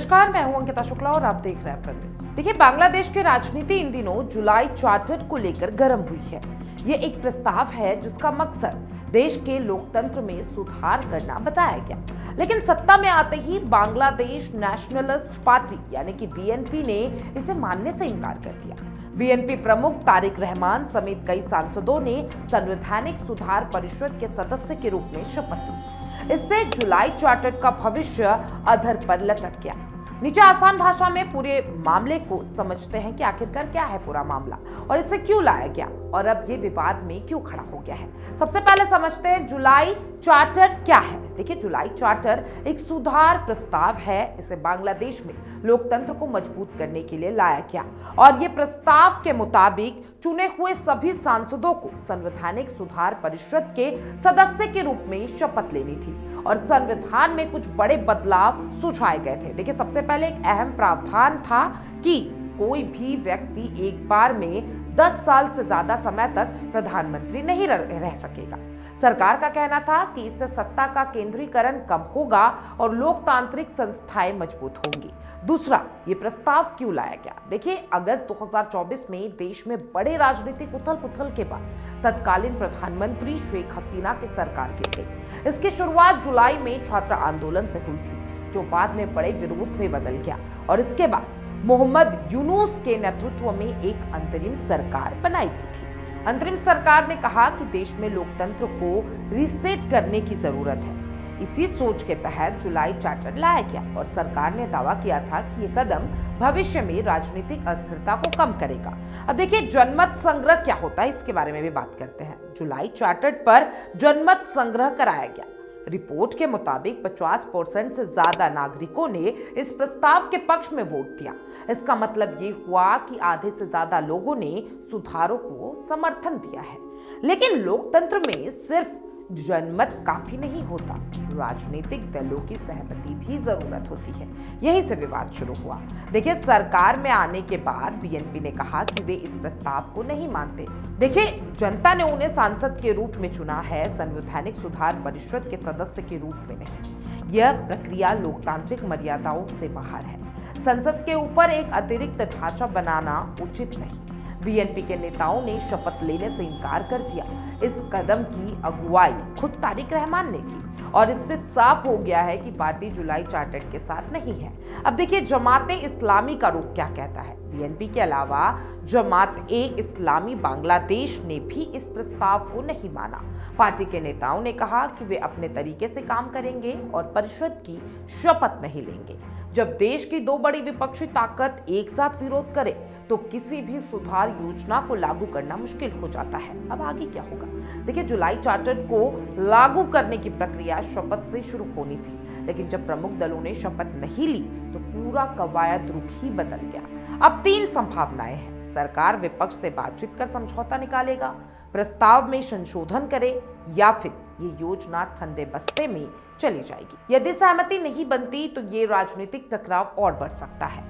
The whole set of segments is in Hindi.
नमस्कार, मैं हूं अंकिता शुक्ला और आप देख रहे हैं फिल्म न्यूज़। देखिए, बांग्लादेश की राजनीति इन दिनों जुलाई चार्टर को लेकर गर्म हुई है। ये एक प्रस्ताव है जिसका मकसद देश के लोकतंत्र में सुधार करना बताया गया, लेकिन सत्ता में आते ही बांग्लादेश नेशनलिस्ट पार्टी यानी कि बीएनपी ने इसे मानने से इनकार कर दिया। बीएनपी प्रमुख तारिक रहमान समेत कई सांसदों ने संवैधानिक सुधार परिषद के सदस्य के रूप में शपथ ली। इससे जुलाई चार्टर का भविष्य अधर पर लटक गया। नीचे आसान भाषा में पूरे मामले को समझते हैं कि आखिरकार क्या है पूरा मामला और इसे क्यों लाया गया और अब ये विवाद में क्यों खड़ा हो गया है। सबसे पहले समझते हैं जुलाई चार्टर क्या है। देखिए, जुलाई चार्टर एक सुधार प्रस्ताव है। इसे बांग्लादेश में लोकतंत्र को मजबूत करने के लिए लाया गया और ये प्रस्ताव के मुताबिक चुने हुए सभी सांसदों को संवैधानिक सुधार परिषद के सदस्य के रूप में शपथ लेनी थी और संविधान में कुछ बड़े बदलाव सुझाए गए थे। देखिए, सबसे पहले एक अहम प्रावधान था कि कोई भी व्यक्ति एक बार में 10 साल से ज्यादा समय तक प्रधानमंत्री नहीं रह सकेगा। सरकार का कहना था कि इससे सत्ता का केंद्रीकरण कम होगा और लोकतांत्रिक संस्थाएं मजबूत होंगी। दूसरा, ये प्रस्ताव क्यों लाया गया? देखिए, अगस्त 2024 में देश में बड़े राजनीतिक उथल-पुथल के बाद तत्कालीन प्रधानमंत्री शेख हसीना की सरकार गिर गई। इसकी शुरुआत जुलाई में छात्र आंदोलन से हुई थी, जो बाद में बड़े विरोध में बदल गया और इसके बाद मोहम्मद यूनुस के नेतृत्व में एक अंतरिम सरकार बनाई गई थी। अंतरिम सरकार ने कहा कि देश में लोकतंत्र को रीसेट करने की जरूरत है। इसी सोच के तहत जुलाई चार्टर लाया गया और सरकार ने दावा किया था कि ये कदम भविष्य में राजनीतिक अस्थिरता को कम करेगा। अब देखिए, जनमत संग्रह क्या होता है, इसके बारे में भी बात करते हैं। जुलाई चार्टर पर जनमत संग्रह कराया गया। रिपोर्ट के मुताबिक 50% से ज्यादा नागरिकों ने इस प्रस्ताव के पक्ष में वोट दिया। इसका मतलब ये हुआ कि आधे से ज्यादा लोगों ने सुधारों को समर्थन दिया है। लेकिन लोकतंत्र में सिर्फ जनमत काफी नहीं होता, राजनीतिक दलों की सहमति भी जरूरत होती है। यही से विवाद शुरू हुआ। देखिए, सरकार में आने के बाद बीएनपी ने कहा कि वे इस प्रस्ताव को नहीं मानते। देखिए, जनता ने उन्हें सांसद के रूप में चुना है, संवैधानिक सुधार परिषद के सदस्य के रूप में नहीं। यह प्रक्रिया लोकतांत्रिक मर्यादाओं से बाहर है। संसद के ऊपर एक अतिरिक्त ढांचा बनाना उचित नहीं। बीएनपी के नेताओं ने शपथ लेने से इनकार कर दिया। इस कदम की अगुवाई खुद तारिक रहमान ने की और इससे साफ हो गया है कि पार्टी जुलाई चार्टर के साथ नहीं है। अब देखिए, जमाते इस्लामी का रुख क्या कहता है। बीएनपी के अलावा जमात-ए-इस्लामी बांग्लादेश ने भी इस प्रस्ताव को नहीं माना। पार्टी के नेताओं ने कहा कि वे अपने तरीके से काम करेंगे और परिषद की शपथ नहीं लेंगे। जब देश की दो बड़ी विपक्षी ताकत एक साथ विरोध करे तो किसी भी सुधार योजना को लागू करना मुश्किल हो जाता है। अब आगे क्या होगा? देखिए, जुलाई चार्टर को लागू करने की प्रक्रिया शपथ से शुरू होनी थी, लेकिन जब प्रमुख दलों ने शपथ नहीं ली तो पूरा कवायद रुख ही बदल गया। अब 3 संभावनाएं हैं। सरकार विपक्ष से बातचीत कर समझौता निकालेगा, प्रस्ताव में संशोधन करे या फिर ये योजना ठंडे बस्ते में चली जाएगी। यदि सहमति नहीं बनती तो ये राजनीतिक टकराव और बढ़ सकता है।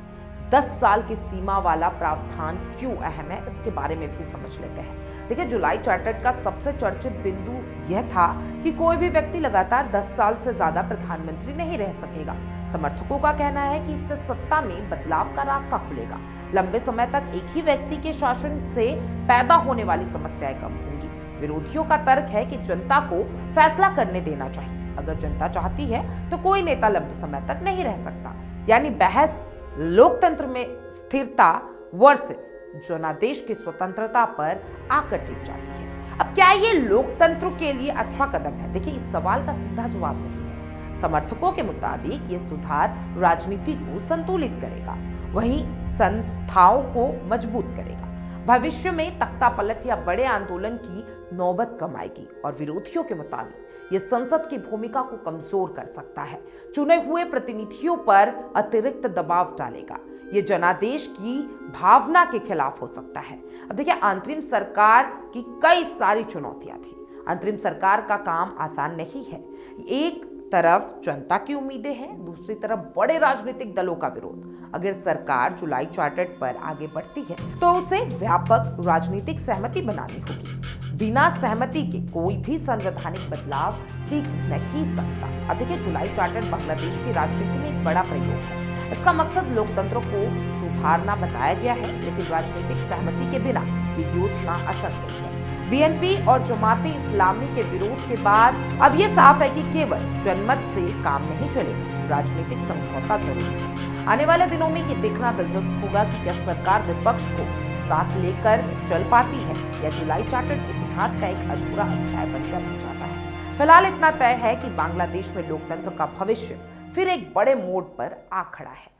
10 साल की सीमा वाला प्रावधान क्यों अहम है, इसके बारे में भी समझ लेते हैं। देखिए, जुलाई चार्टर का सबसे चर्चित बिंदु यह था कि कोई भी व्यक्ति लगातार 10 साल से ज्यादा प्रधानमंत्री नहीं रह सकेगा। समर्थकों का कहना है कि इससे सत्ता में बदलाव का रास्ता खुलेगा। लंबे समय तक एक ही व्यक्ति के शासन से पैदा होने वाली समस्याएं कम होंगी। विरोधियों का तर्क है कि जनता को फैसला करने देना चाहिए। अगर जनता चाहती है तो कोई नेता लंबे समय तक नहीं रह सकता। यानी बहस लोकतंत्र में स्थिरता वर्सेस जनादेश की स्वतंत्रता पर आकर टिक जाती है। अब क्या ये लोकतंत्र के लिए अच्छा कदम है? देखिए, इस सवाल का सीधा जवाब नहीं है। समर्थकों के मुताबिक ये सुधार राजनीति को संतुलित करेगा, वहीं संस्थाओं को मजबूत करेगा, भविष्य में तख्ता पलट या बड़े आंदोलन की नौबत कम आएगी और विरोधियों के मुताबिक यह संसद की भूमिका को कमजोर कर सकता है, चुने हुए प्रतिनिधियों पर अतिरिक्त दबाव डालेगा। ये जनादेश की भावना के खिलाफ हो सकता है। अब देखिए, अंतरिम सरकार की कई सारी चुनौतियां थी। अंतरिम सरकार का काम आसान नहीं है। एक तरफ जनता की उम्मीदें हैं, दूसरी तरफ बड़े राजनीतिक दलों का विरोध। अगर सरकार जुलाई चार्टर पर आगे बढ़ती है तो उसे व्यापक राजनीतिक सहमति बनानी होगी। बिना सहमति के कोई भी संवैधानिक बदलाव टिक नहीं सकता। अब देखिए, जुलाई चार्टर बांग्लादेश की राजनीति में एक बड़ा प्रयोग है। इसका मकसद लोकतंत्र को सुधारना बताया गया है, लेकिन राजनीतिक सहमति के बिना ये योजना अटक गई है। बीएनपी और जमाते इस्लामी के विरोध के बाद अब ये साफ है कि केवल जनमत से काम नहीं चलेगा, राजनीतिक समझौता जरूरी है। आने वाले दिनों में ये देखना दिलचस्प होगा कि क्या सरकार विपक्ष को साथ लेकर चल पाती है या जुलाई चार्टर इतिहास का एक अधूरा अध्याय बनकर रह जाता है। फिलहाल इतना तय है कि बांग्लादेश में लोकतंत्र का भविष्य फिर एक बड़े मोड़ पर आ खड़ा है।